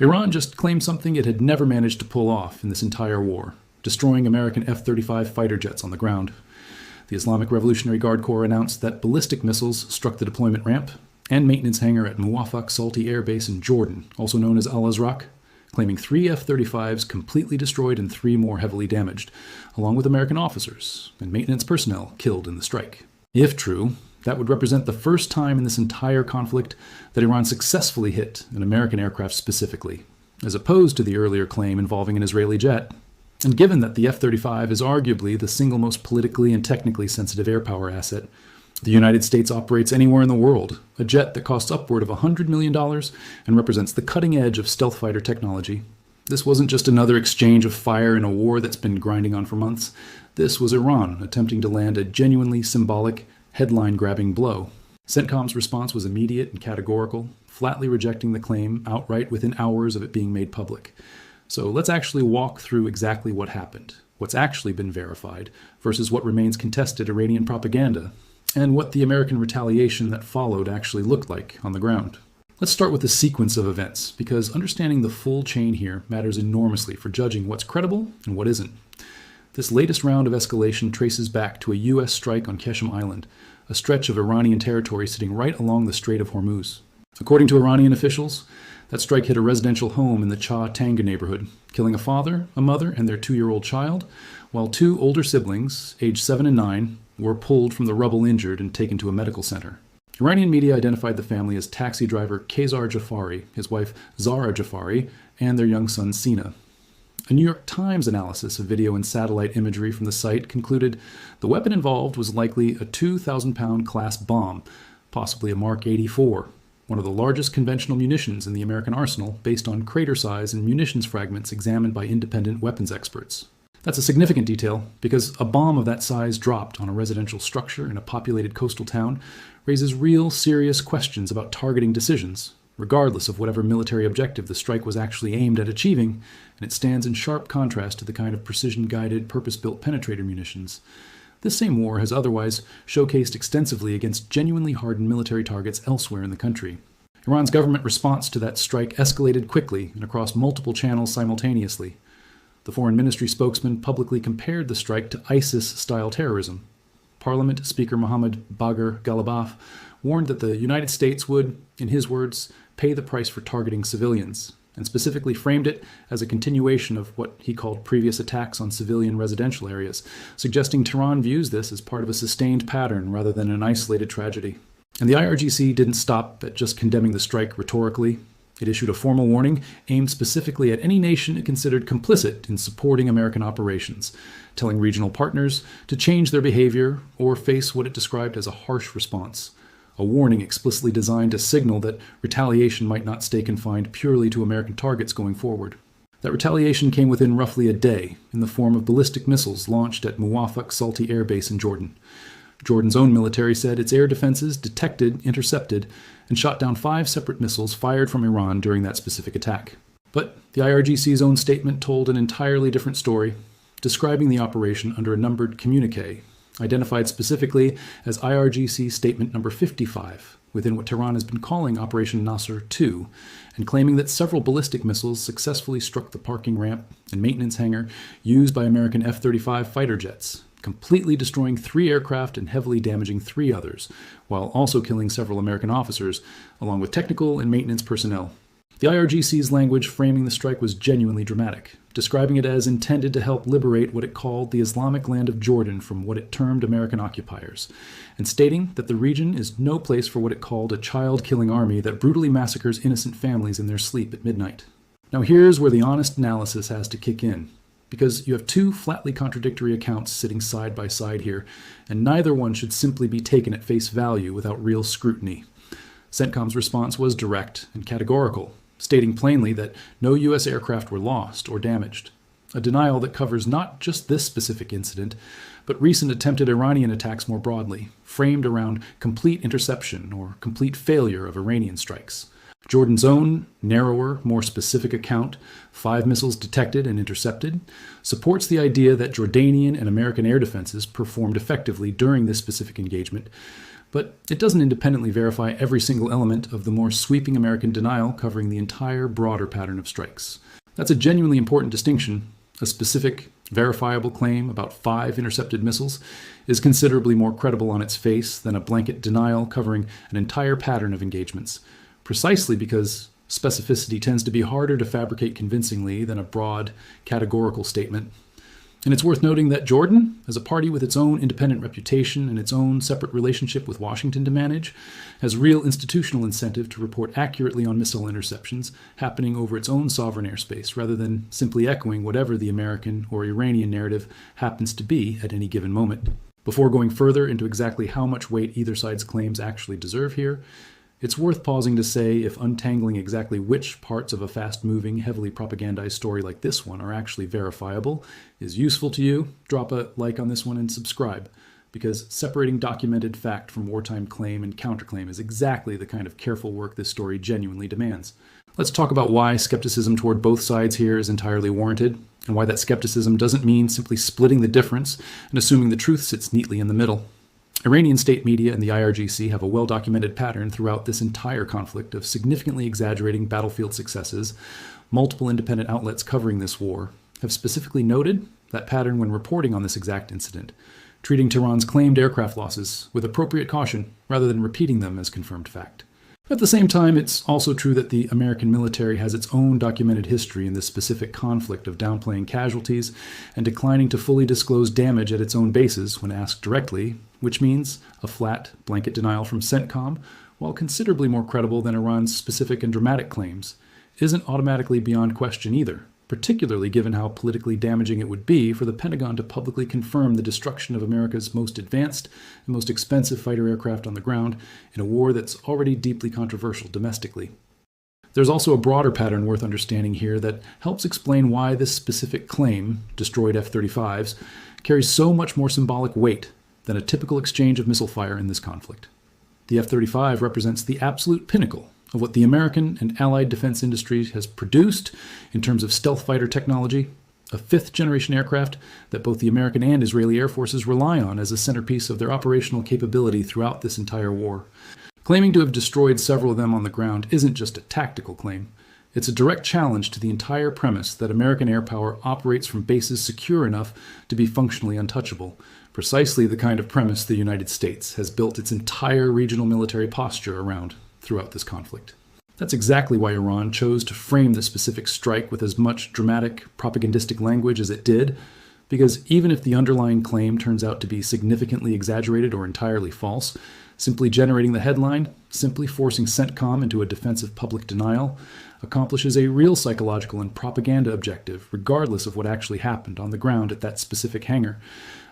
Iran just claimed something it had never managed to pull off in this entire war, destroying American F-35 fighter jets on the ground. The Islamic Revolutionary Guard Corps announced that ballistic missiles struck the deployment ramp and maintenance hangar at Muwafaq Salti Air Base in Jordan, also known as Al-Azraq, claiming 3 F-35s completely destroyed and 3 more heavily damaged, along with American officers and maintenance personnel killed in the strike. If true, that would represent the first time in this entire conflict that Iran successfully hit an American aircraft specifically, as opposed to the earlier claim involving an Israeli jet. And given that the F-35 is arguably the single most politically and technically sensitive air power asset the United States operates anywhere in the world, a jet that costs upward of $100 million and represents the cutting edge of stealth fighter technology, this wasn't just another exchange of fire in a war that's been grinding on for months. This was Iran attempting to land a genuinely symbolic, headline-grabbing blow. CENTCOM's response was immediate and categorical, flatly rejecting the claim outright within hours of it being made public. So let's actually walk through exactly what happened, what's actually been verified, versus what remains contested Iranian propaganda, and what the American retaliation that followed actually looked like on the ground. Let's start with the sequence of events, because understanding the full chain here matters enormously for judging what's credible and what isn't. This latest round of escalation traces back to a U.S. strike on Qeshm Island, a stretch of Iranian territory sitting right along the Strait of Hormuz. According to Iranian officials, that strike hit a residential home in the Cha Tanga neighborhood, killing a father, a mother, and their 2-year-old child, while 2 older siblings, aged 7 and 9, were pulled from the rubble injured and taken to a medical center. Iranian media identified the family as taxi driver Kazar Jafari, his wife Zara Jafari, and their young son Sina. A New York Times analysis of video and satellite imagery from the site concluded the weapon involved was likely a 2,000-pound class bomb, possibly a Mark 84, one of the largest conventional munitions in the American arsenal based on crater size and munitions fragments examined by independent weapons experts. That's a significant detail because a bomb of that size dropped on a residential structure in a populated coastal town raises real serious questions about targeting decisions, regardless of whatever military objective the strike was actually aimed at achieving, and it stands in sharp contrast to the kind of precision-guided, purpose-built penetrator munitions. This same war has otherwise showcased extensively against genuinely hardened military targets elsewhere in the country. Iran's government response to that strike escalated quickly and across multiple channels simultaneously. The Foreign Ministry spokesman publicly compared the strike to ISIS-style terrorism. Parliament Speaker Mohammad Bagher Ghalibaf warned that the United States would, in his words, pay the price for targeting civilians, and specifically framed it as a continuation of what he called previous attacks on civilian residential areas, suggesting Tehran views this as part of a sustained pattern rather than an isolated tragedy. And the IRGC didn't stop at just condemning the strike rhetorically. It issued a formal warning aimed specifically at any nation it considered complicit in supporting American operations, telling regional partners to change their behavior or face what it described as a harsh response, a warning explicitly designed to signal that retaliation might not stay confined purely to American targets going forward. That retaliation came within roughly a day in the form of ballistic missiles launched at Muwafaq Salti Air Base in Jordan. Jordan's own military said its air defenses detected, intercepted, and shot down 5 separate missiles fired from Iran during that specific attack. But the IRGC's own statement told an entirely different story, describing the operation under a numbered communique, identified specifically as IRGC Statement Number 55, within what Tehran has been calling Operation Nasr II, and claiming that several ballistic missiles successfully struck the parking ramp and maintenance hangar used by American F-35 fighter jets, completely destroying 3 aircraft and heavily damaging 3 others, while also killing several American officers, along with technical and maintenance personnel. The IRGC's language framing the strike was genuinely dramatic, describing it as intended to help liberate what it called the Islamic land of Jordan from what it termed American occupiers, and stating that the region is no place for what it called a child-killing army that brutally massacres innocent families in their sleep at midnight. Now here's where the honest analysis has to kick in, because you have 2 flatly contradictory accounts sitting side by side here, and neither one should simply be taken at face value without real scrutiny. CENTCOM's response was direct and categorical, stating plainly that no U.S. aircraft were lost or damaged, a denial that covers not just this specific incident, but recent attempted Iranian attacks more broadly, framed around complete interception or complete failure of Iranian strikes. Jordan's own, narrower, more specific account, 5 missiles detected and intercepted, supports the idea that Jordanian and American air defenses performed effectively during this specific engagement, But it doesn't independently verify every single element of the more sweeping American denial covering the entire broader pattern of strikes. That's a genuinely important distinction. A specific, verifiable claim about 5 intercepted missiles is considerably more credible on its face than a blanket denial covering an entire pattern of engagements, precisely because specificity tends to be harder to fabricate convincingly than a broad, categorical statement. And it's worth noting that Jordan, as a party with its own independent reputation and its own separate relationship with Washington to manage, has real institutional incentive to report accurately on missile interceptions happening over its own sovereign airspace, rather than simply echoing whatever the American or Iranian narrative happens to be at any given moment. Before going further into exactly how much weight either side's claims actually deserve here, it's worth pausing to say if untangling exactly which parts of a fast-moving, heavily propagandized story like this one are actually verifiable is useful to you, drop a like on this one and subscribe, because separating documented fact from wartime claim and counterclaim is exactly the kind of careful work this story genuinely demands. Let's talk about why skepticism toward both sides here is entirely warranted, and why that skepticism doesn't mean simply splitting the difference and assuming the truth sits neatly in the middle. Iranian state media and the IRGC have a well-documented pattern throughout this entire conflict of significantly exaggerating battlefield successes. Multiple independent outlets covering this war have specifically noted that pattern when reporting on this exact incident, treating Tehran's claimed aircraft losses with appropriate caution rather than repeating them as confirmed fact. At the same time, it's also true that the American military has its own documented history in this specific conflict of downplaying casualties and declining to fully disclose damage at its own bases when asked directly, which means a flat, blanket denial from CENTCOM, while considerably more credible than Iran's specific and dramatic claims, isn't automatically beyond question either, particularly given how politically damaging it would be for the Pentagon to publicly confirm the destruction of America's most advanced and most expensive fighter aircraft on the ground in a war that's already deeply controversial domestically. There's also a broader pattern worth understanding here that helps explain why this specific claim, destroyed F-35s, carries so much more symbolic weight than a typical exchange of missile fire in this conflict. The F-35 represents the absolute pinnacle of what the American and Allied defense industry has produced in terms of stealth fighter technology, a 5th-generation aircraft that both the American and Israeli air forces rely on as a centerpiece of their operational capability throughout this entire war. Claiming to have destroyed several of them on the ground isn't just a tactical claim. It's a direct challenge to the entire premise that American air power operates from bases secure enough to be functionally untouchable, precisely the kind of premise the United States has built its entire regional military posture around throughout this conflict. That's exactly why Iran chose to frame the specific strike with as much dramatic, propagandistic language as it did, because even if the underlying claim turns out to be significantly exaggerated or entirely false, simply generating the headline, simply forcing CENTCOM into a defensive public denial, accomplishes a real psychological and propaganda objective, regardless of what actually happened on the ground at that specific hangar.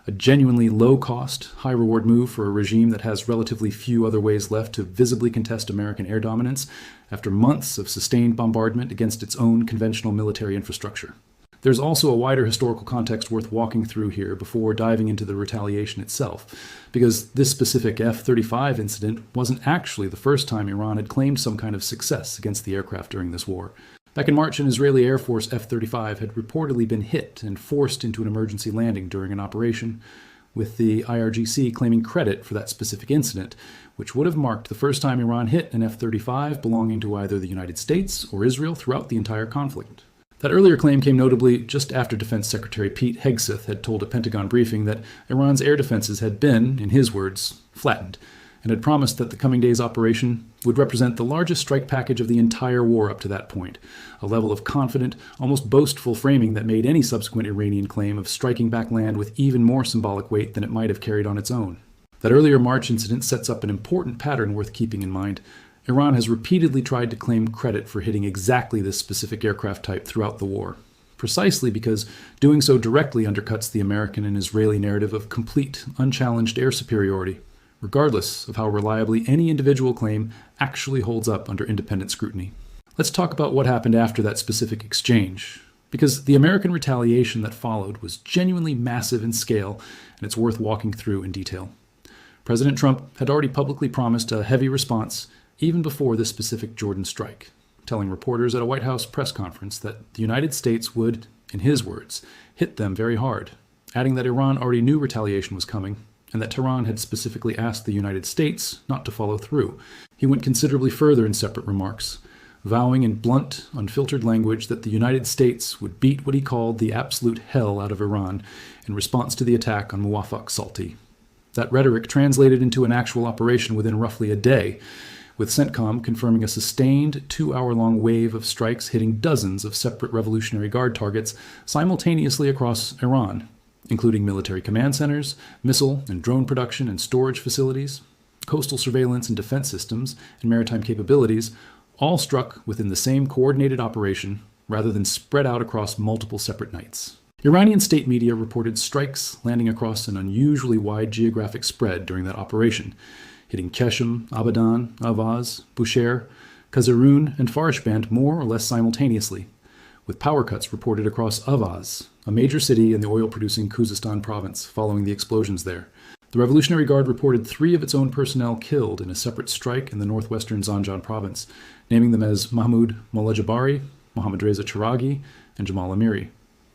A genuinely low-cost, high-reward move for a regime that has relatively few other ways left to visibly contest American air dominance after months of sustained bombardment against its own conventional military infrastructure. There's also a wider historical context worth walking through here before diving into the retaliation itself, because this specific F-35 incident wasn't actually the first time Iran had claimed some kind of success against the aircraft during this war. Back in March, an Israeli Air Force F-35 had reportedly been hit and forced into an emergency landing during an operation, with the IRGC claiming credit for that specific incident, which would have marked the first time Iran hit an F-35 belonging to either the United States or Israel throughout the entire conflict. That earlier claim came notably just after Defense Secretary Pete Hegseth had told a Pentagon briefing that Iran's air defenses had been, in his words, flattened, and had promised that the coming days' operation would represent the largest strike package of the entire war up to that point, a level of confident, almost boastful framing that made any subsequent Iranian claim of striking back land with even more symbolic weight than it might have carried on its own. That earlier March incident sets up an important pattern worth keeping in mind. Iran has repeatedly tried to claim credit for hitting exactly this specific aircraft type throughout the war, precisely because doing so directly undercuts the American and Israeli narrative of complete, unchallenged air superiority, regardless of how reliably any individual claim actually holds up under independent scrutiny. Let's talk about what happened after that specific exchange, because the American retaliation that followed was genuinely massive in scale, and it's worth walking through in detail. President Trump had already publicly promised a heavy response even before this specific Jordan strike, telling reporters at a White House press conference that the United States would, in his words, hit them very hard, adding that Iran already knew retaliation was coming and that Tehran had specifically asked the United States not to follow through. He went considerably further in separate remarks, vowing in blunt, unfiltered language that the United States would beat what he called the absolute hell out of Iran in response to the attack on Muwafaq Salti. That rhetoric translated into an actual operation within roughly a day, with CENTCOM confirming a sustained 2-hour-long wave of strikes hitting dozens of separate Revolutionary Guard targets simultaneously across Iran, including military command centers, missile and drone production and storage facilities, coastal surveillance and defense systems, and maritime capabilities, all struck within the same coordinated operation rather than spread out across multiple separate nights. Iranian state media reported strikes landing across an unusually wide geographic spread during that operation, hitting Keshem, Abadan, Avaz, Bushehr, Khazarun, and Farishband more or less simultaneously, with power cuts reported across Avaz, a major city in the oil-producing Khuzestan province, following the explosions there. The Revolutionary Guard reported 3 of its own personnel killed in a separate strike in the northwestern Zanjan province, naming them as Mahmoud Mollajabari, Mohammad Reza Chiragi, and Jamal Amiri.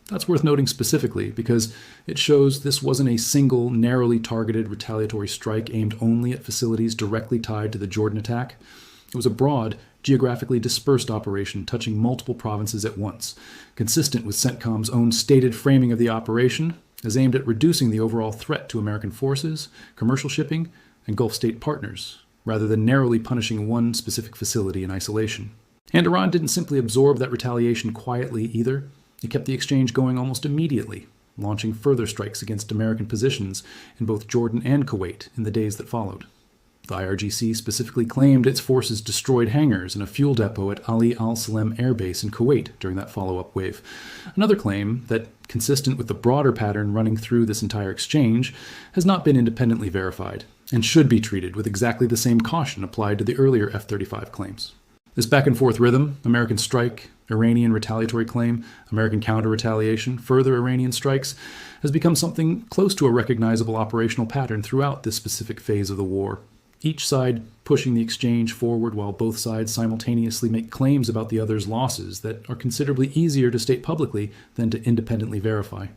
That's worth noting specifically because it shows this wasn't a single, narrowly targeted retaliatory strike aimed only at facilities directly tied to the Jordan attack. It was a broad, geographically dispersed operation touching multiple provinces at once, consistent with CENTCOM's own stated framing of the operation as aimed at reducing the overall threat to American forces, commercial shipping, and Gulf state partners, rather than narrowly punishing one specific facility in isolation. And Iran didn't simply absorb that retaliation quietly either. It kept the exchange going almost immediately, launching further strikes against American positions in both Jordan and Kuwait in the days that followed. The IRGC specifically claimed its forces destroyed hangars and a fuel depot at Ali al-Salem Air Base in Kuwait during that follow-up wave. Another claim that, consistent with the broader pattern running through this entire exchange, has not been independently verified and should be treated with exactly the same caution applied to the earlier F-35 claims. This back-and-forth rhythm, American strike, Iranian retaliatory claim, American counter-retaliation, further Iranian strikes, has become something close to a recognizable operational pattern throughout this specific phase of the war. Each side pushing the exchange forward while both sides simultaneously make claims about the other's losses that are considerably easier to state publicly than to independently verify.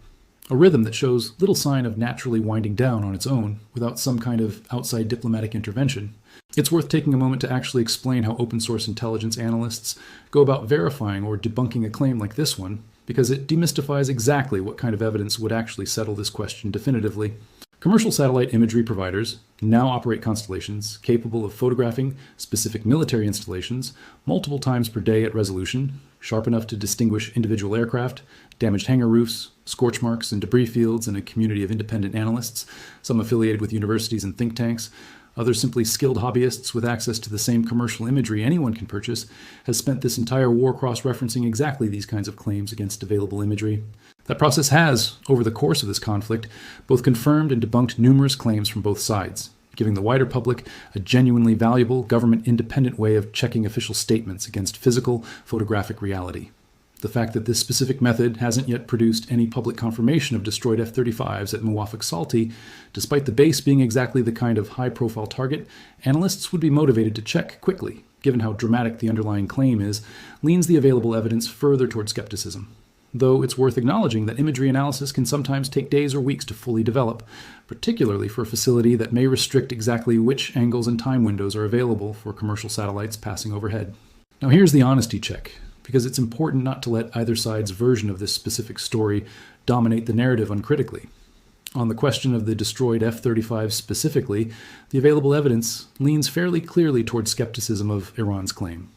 A rhythm that shows little sign of naturally winding down on its own without some kind of outside diplomatic intervention. It's worth taking a moment to actually explain how open-source intelligence analysts go about verifying or debunking a claim like this one, because it demystifies exactly what kind of evidence would actually settle this question definitively. Commercial satellite imagery providers now operate constellations capable of photographing specific military installations multiple times per day at resolution, sharp enough to distinguish individual aircraft, damaged hangar roofs, scorch marks and debris fields in a community of independent analysts, some affiliated with universities and think tanks, others simply skilled hobbyists with access to the same commercial imagery anyone can purchase, has spent this entire war cross-referencing exactly these kinds of claims against available imagery. That process has, over the course of this conflict, both confirmed and debunked numerous claims from both sides, giving the wider public a genuinely valuable, government-independent way of checking official statements against physical, photographic reality. The fact that this specific method hasn't yet produced any public confirmation of destroyed F-35s at Muwafaq Salti, despite the base being exactly the kind of high-profile target, analysts would be motivated to check quickly, given how dramatic the underlying claim is, leans the available evidence further toward skepticism. Though it's worth acknowledging that imagery analysis can sometimes take days or weeks to fully develop, particularly for a facility that may restrict exactly which angles and time windows are available for commercial satellites passing overhead. Now here's the honesty check, because it's important not to let either side's version of this specific story dominate the narrative uncritically. On the question of the destroyed F-35 specifically, the available evidence leans fairly clearly toward skepticism of Iran's claim.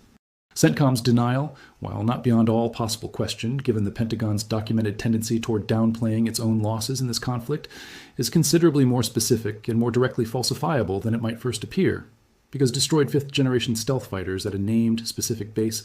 CENTCOM's denial, while not beyond all possible question, given the Pentagon's documented tendency toward downplaying its own losses in this conflict, is considerably more specific and more directly falsifiable than it might first appear, because destroyed fifth-generation stealth fighters at a named, specific base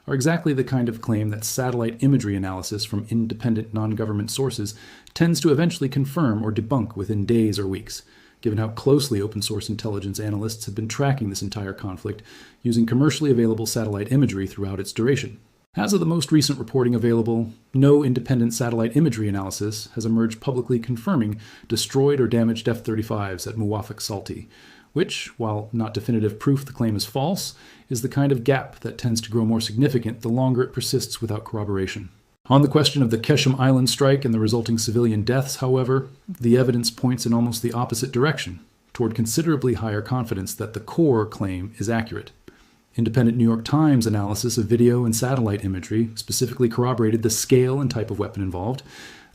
are exactly the kind of claim that satellite imagery analysis from independent non-government sources tends to eventually confirm or debunk within days or weeks, given how closely open-source intelligence analysts have been tracking this entire conflict using commercially available satellite imagery throughout its duration. As of the most recent reporting available, no independent satellite imagery analysis has emerged publicly confirming destroyed or damaged F-35s at Muwafaq Salti, which, while not definitive proof the claim is false, is the kind of gap that tends to grow more significant the longer it persists without corroboration. On the question of the Keshem Island strike and the resulting civilian deaths, however, the evidence points in almost the opposite direction, toward considerably higher confidence that the core claim is accurate. Independent New York Times analysis of video and satellite imagery specifically corroborated the scale and type of weapon involved,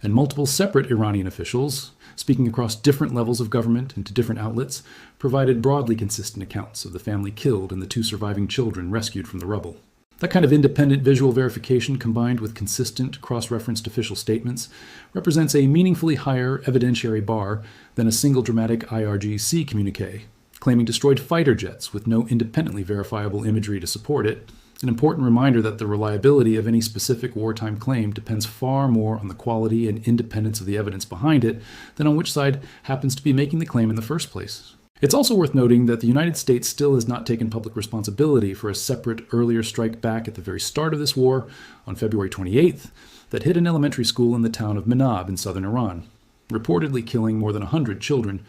and multiple separate Iranian officials, speaking across different levels of government and to different outlets, provided broadly consistent accounts of the family killed and the 2 surviving children rescued from the rubble. That kind of independent visual verification combined with consistent cross-referenced official statements represents a meaningfully higher evidentiary bar than a single dramatic IRGC communique, claiming destroyed fighter jets with no independently verifiable imagery to support it, an important reminder that the reliability of any specific wartime claim depends far more on the quality and independence of the evidence behind it than on which side happens to be making the claim in the first place. It's also worth noting that the United States still has not taken public responsibility for a separate earlier strike back at the very start of this war, on February 28th, that hit an elementary school in the town of Manab in southern Iran, reportedly killing more than 100 children,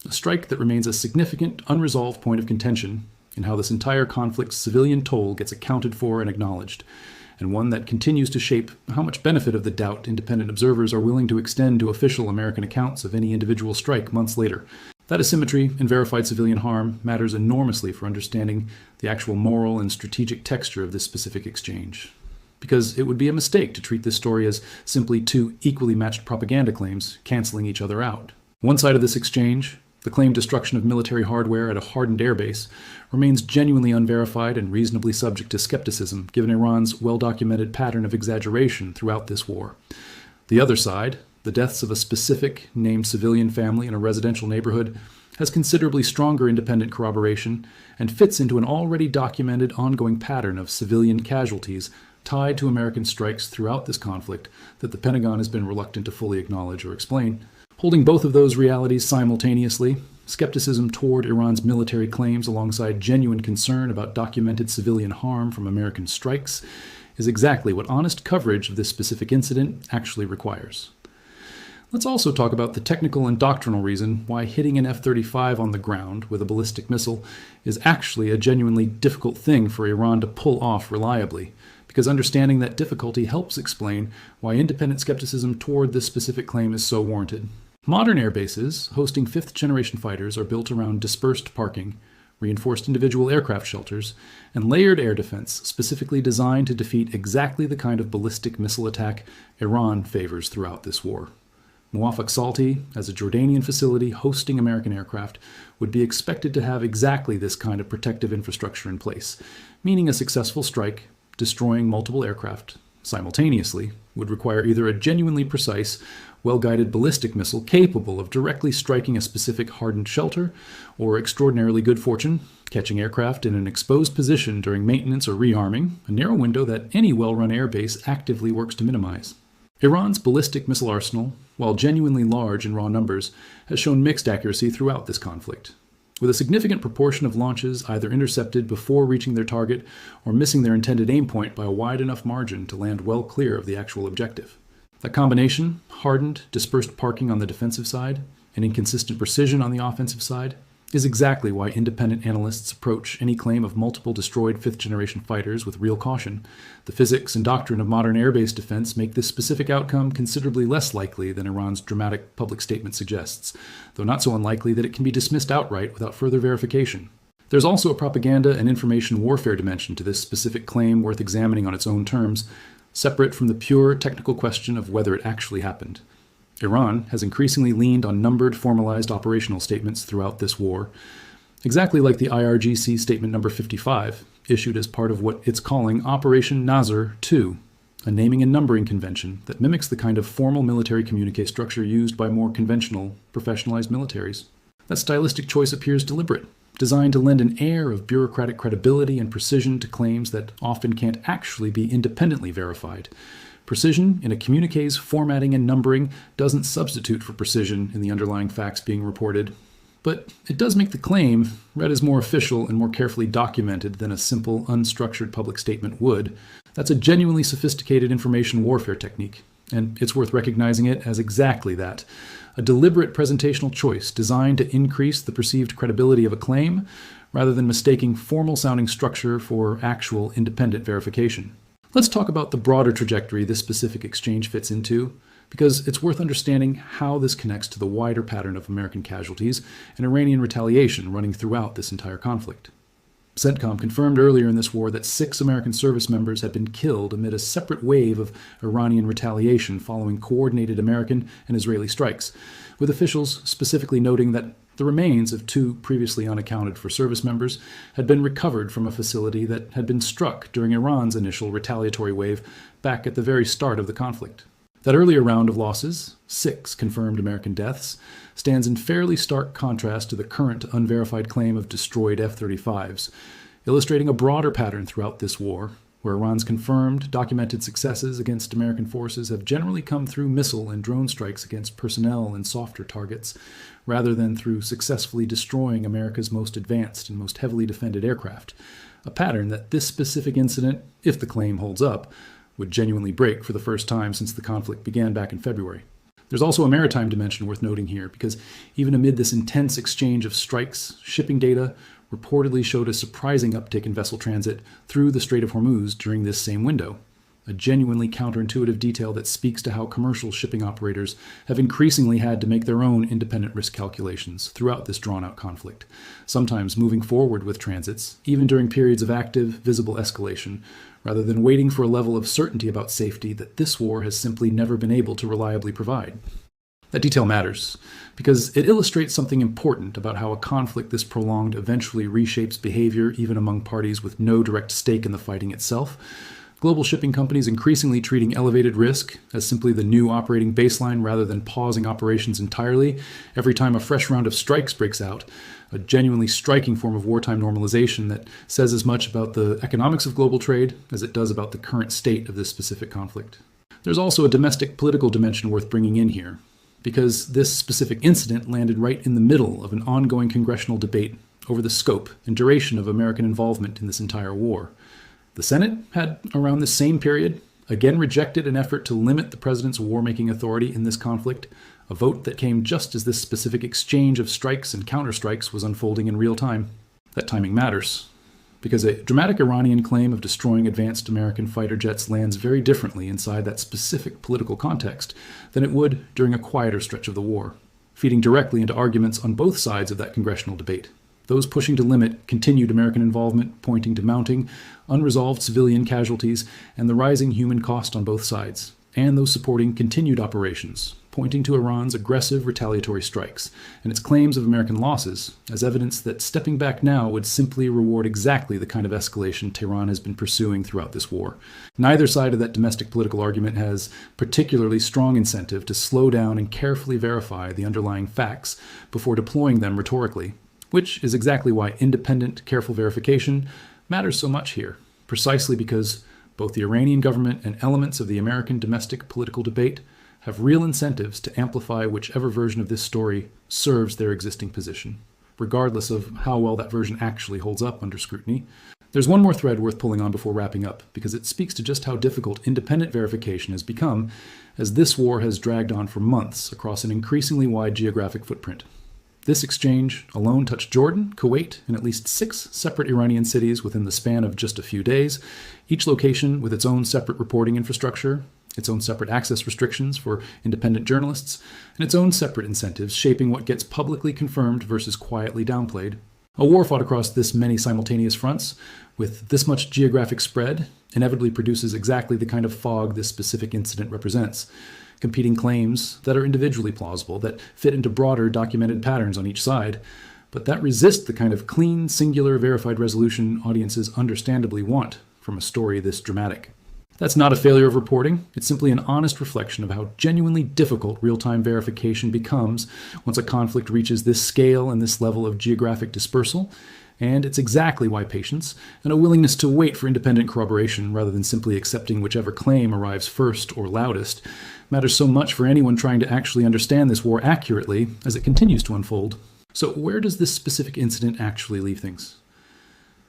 a strike that remains a significant, unresolved point of contention in how this entire conflict's civilian toll gets accounted for and acknowledged, and one that continues to shape how much benefit of the doubt independent observers are willing to extend to official American accounts of any individual strike months later. That asymmetry in verified civilian harm matters enormously for understanding the actual moral and strategic texture of this specific exchange, because it would be a mistake to treat this story as simply 2 equally matched propaganda claims canceling each other out. One side of this exchange, the claimed destruction of military hardware at a hardened airbase, remains genuinely unverified and reasonably subject to skepticism given Iran's well-documented pattern of exaggeration throughout this war. The other side, the deaths of a specific named civilian family in a residential neighborhood, has considerably stronger independent corroboration and fits into an already documented ongoing pattern of civilian casualties tied to American strikes throughout this conflict that the Pentagon has been reluctant to fully acknowledge or explain. Holding both of those realities simultaneously, skepticism toward Iran's military claims alongside genuine concern about documented civilian harm from American strikes is exactly what honest coverage of this specific incident actually requires. Let's also talk about the technical and doctrinal reason why hitting an F-35 on the ground with a ballistic missile is actually a genuinely difficult thing for Iran to pull off reliably, because understanding that difficulty helps explain why independent skepticism toward this specific claim is so warranted. Modern air bases hosting 5th-generation fighters are built around dispersed parking, reinforced individual aircraft shelters, and layered air defense specifically designed to defeat exactly the kind of ballistic missile attack Iran favors throughout this war. Muwafaq Salti, as a Jordanian facility hosting American aircraft, would be expected to have exactly this kind of protective infrastructure in place, meaning a successful strike, destroying multiple aircraft, simultaneously, would require either a genuinely precise, well-guided ballistic missile capable of directly striking a specific hardened shelter, or extraordinarily good fortune, catching aircraft in an exposed position during maintenance or rearming, a narrow window that any well-run airbase actively works to minimize. Iran's ballistic missile arsenal, while genuinely large in raw numbers, has shown mixed accuracy throughout this conflict, with a significant proportion of launches either intercepted before reaching their target or missing their intended aim point by a wide enough margin to land well clear of the actual objective. That combination, hardened, dispersed parking on the defensive side, and inconsistent precision on the offensive side, is exactly why independent analysts approach any claim of multiple destroyed 5th-generation fighters with real caution. The physics and doctrine of modern airbase defense make this specific outcome considerably less likely than Iran's dramatic public statement suggests, though not so unlikely that it can be dismissed outright without further verification. There's also a propaganda and information warfare dimension to this specific claim worth examining on its own terms, separate from the pure technical question of whether it actually happened. Iran has increasingly leaned on numbered, formalized operational statements throughout this war, exactly like the IRGC Statement Number 55, issued as part of what it's calling Operation Nasr II, a naming and numbering convention that mimics the kind of formal military communique structure used by more conventional, professionalized militaries. That stylistic choice appears deliberate, designed to lend an air of bureaucratic credibility and precision to claims that often can't actually be independently verified. Precision in a communique's formatting and numbering doesn't substitute for precision in the underlying facts being reported, but it does make the claim read as more official and more carefully documented than a simple, unstructured public statement would. That's a genuinely sophisticated information warfare technique, and it's worth recognizing it as exactly that, a deliberate presentational choice designed to increase the perceived credibility of a claim rather than mistaking formal-sounding structure for actual independent verification. Let's talk about the broader trajectory this specific exchange fits into, because it's worth understanding how this connects to the wider pattern of American casualties and Iranian retaliation running throughout this entire conflict. CENTCOM confirmed earlier in this war that 6 American service members had been killed amid a separate wave of Iranian retaliation following coordinated American and Israeli strikes, with officials specifically noting that the remains of 2 previously unaccounted for service members had been recovered from a facility that had been struck during Iran's initial retaliatory wave back at the very start of the conflict. That earlier round of losses, 6 confirmed American deaths, stands in fairly stark contrast to the current unverified claim of destroyed F-35s, illustrating a broader pattern throughout this war, where Iran's confirmed, documented successes against American forces have generally come through missile and drone strikes against personnel and softer targets, rather than through successfully destroying America's most advanced and most heavily defended aircraft, a pattern that this specific incident, if the claim holds up, would genuinely break for the first time since the conflict began back in February. There's also a maritime dimension worth noting here, because even amid this intense exchange of strikes, shipping data reportedly showed a surprising uptick in vessel transit through the Strait of Hormuz during this same window, a genuinely counterintuitive detail that speaks to how commercial shipping operators have increasingly had to make their own independent risk calculations throughout this drawn-out conflict, sometimes moving forward with transits, even during periods of active, visible escalation, rather than waiting for a level of certainty about safety that this war has simply never been able to reliably provide. That detail matters, because it illustrates something important about how a conflict this prolonged eventually reshapes behavior even among parties with no direct stake in the fighting itself. Global shipping companies increasingly treating elevated risk as simply the new operating baseline rather than pausing operations entirely every time a fresh round of strikes breaks out, a genuinely striking form of wartime normalization that says as much about the economics of global trade as it does about the current state of this specific conflict. There's also a domestic political dimension worth bringing in here, because this specific incident landed right in the middle of an ongoing congressional debate over the scope and duration of American involvement in this entire war. The Senate had, around this same period, again rejected an effort to limit the president's war-making authority in this conflict, a vote that came just as this specific exchange of strikes and counterstrikes was unfolding in real time. That timing matters, because a dramatic Iranian claim of destroying advanced American fighter jets lands very differently inside that specific political context than it would during a quieter stretch of the war, feeding directly into arguments on both sides of that congressional debate. Those pushing to limit continued American involvement, pointing to mounting unresolved civilian casualties and the rising human cost on both sides, and those supporting continued operations, pointing to Iran's aggressive retaliatory strikes and its claims of American losses as evidence that stepping back now would simply reward exactly the kind of escalation Tehran has been pursuing throughout this war. Neither side of that domestic political argument has particularly strong incentive to slow down and carefully verify the underlying facts before deploying them rhetorically, which is exactly why independent, careful verification matters so much here, precisely because both the Iranian government and elements of the American domestic political debate have real incentives to amplify whichever version of this story serves their existing position, regardless of how well that version actually holds up under scrutiny. There's one more thread worth pulling on before wrapping up, because it speaks to just how difficult independent verification has become as this war has dragged on for months across an increasingly wide geographic footprint. This exchange alone touched Jordan, Kuwait, and at least 6 separate Iranian cities within the span of just a few days, each location with its own separate reporting infrastructure, its own separate access restrictions for independent journalists, and its own separate incentives shaping what gets publicly confirmed versus quietly downplayed. A war fought across this many simultaneous fronts, with this much geographic spread, inevitably produces exactly the kind of fog this specific incident represents. Competing claims that are individually plausible, that fit into broader documented patterns on each side, but that resist the kind of clean, singular, verified resolution audiences understandably want from a story this dramatic. That's not a failure of reporting. It's simply an honest reflection of how genuinely difficult real-time verification becomes once a conflict reaches this scale and this level of geographic dispersal, and it's exactly why patience and a willingness to wait for independent corroboration rather than simply accepting whichever claim arrives first or loudest matters so much for anyone trying to actually understand this war accurately as it continues to unfold. So where does this specific incident actually leave things?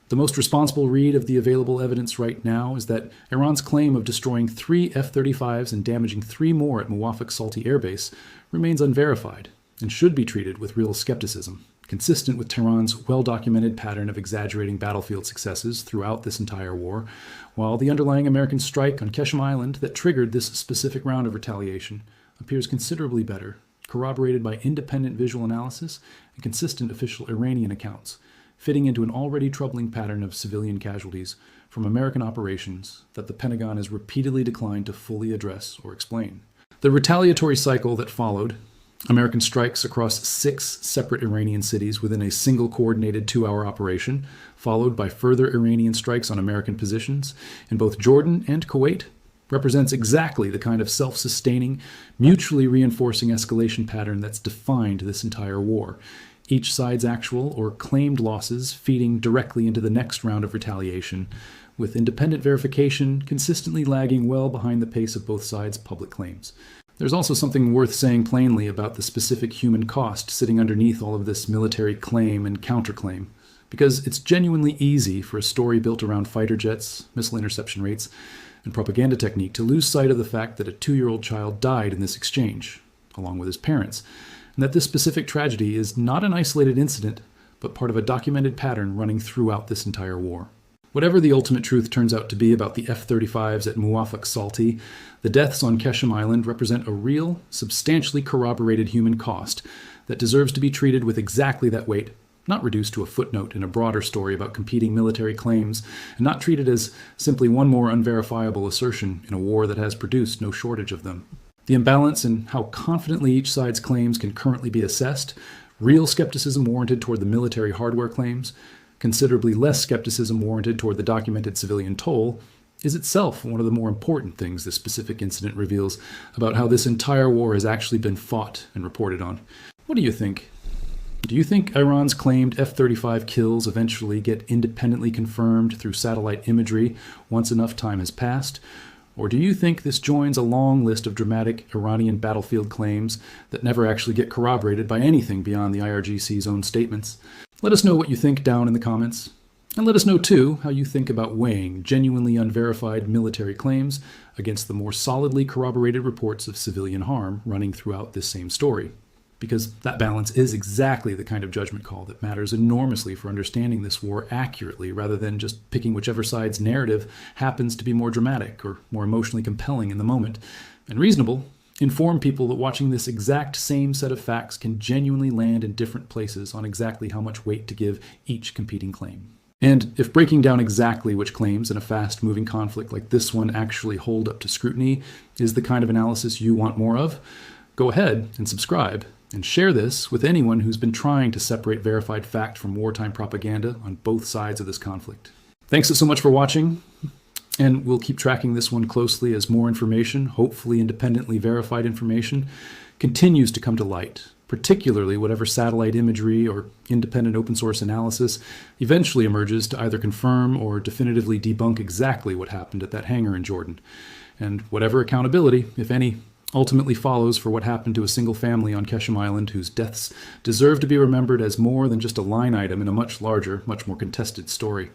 The most responsible read of the available evidence right now is that Iran's claim of destroying 3 F-35s and damaging 3 more at Muwafaq Salti Air Base remains unverified and should be treated with real skepticism. consistent with Tehran's well-documented pattern of exaggerating battlefield successes throughout this entire war, while the underlying American strike on Qeshm Island that triggered this specific round of retaliation appears considerably better, corroborated by independent visual analysis and consistent official Iranian accounts, fitting into an already troubling pattern of civilian casualties from American operations that the Pentagon has repeatedly declined to fully address or explain. The retaliatory cycle that followed, American strikes across 6 separate Iranian cities within a single coordinated 2-hour operation, followed by further Iranian strikes on American positions in both Jordan and Kuwait, represents exactly the kind of self-sustaining, mutually reinforcing escalation pattern that's defined this entire war, each side's actual or claimed losses feeding directly into the next round of retaliation, with independent verification consistently lagging well behind the pace of both sides' public claims. There's also something worth saying plainly about the specific human cost sitting underneath all of this military claim and counterclaim, because it's genuinely easy for a story built around fighter jets, missile interception rates, and propaganda technique to lose sight of the fact that a 2-year-old child died in this exchange, along with his parents, and that this specific tragedy is not an isolated incident, but part of a documented pattern running throughout this entire war. Whatever the ultimate truth turns out to be about the F-35s at Muwafaq Salti, the deaths on Qeshm Island represent a real, substantially corroborated human cost that deserves to be treated with exactly that weight, not reduced to a footnote in a broader story about competing military claims, and not treated as simply one more unverifiable assertion in a war that has produced no shortage of them. The imbalance in how confidently each side's claims can currently be assessed, real skepticism warranted toward the military hardware claims, considerably less skepticism warranted toward the documented civilian toll, is itself one of the more important things this specific incident reveals about how this entire war has actually been fought and reported on. What do you think? Do you think Iran's claimed F-35 kills eventually get independently confirmed through satellite imagery once enough time has passed? Or do you think this joins a long list of dramatic Iranian battlefield claims that never actually get corroborated by anything beyond the IRGC's own statements? Let us know what you think down in the comments. And let us know, too, how you think about weighing genuinely unverified military claims against the more solidly corroborated reports of civilian harm running throughout this same story. Because that balance is exactly the kind of judgment call that matters enormously for understanding this war accurately, rather than just picking whichever side's narrative happens to be more dramatic or more emotionally compelling in the moment. And reasonable, inform people that watching this exact same set of facts can genuinely land in different places on exactly how much weight to give each competing claim. And if breaking down exactly which claims in a fast-moving conflict like this one actually hold up to scrutiny is the kind of analysis you want more of, go ahead and subscribe, and share this with anyone who's been trying to separate verified fact from wartime propaganda on both sides of this conflict. Thanks so much for watching, and we'll keep tracking this one closely as more information, hopefully independently verified information, continues to come to light, particularly whatever satellite imagery or independent open source analysis eventually emerges to either confirm or definitively debunk exactly what happened at that hangar in Jordan, and whatever accountability, if any, ultimately follows for what happened to a single family on Qeshm Island whose deaths deserve to be remembered as more than just a line item in a much larger, much more contested story.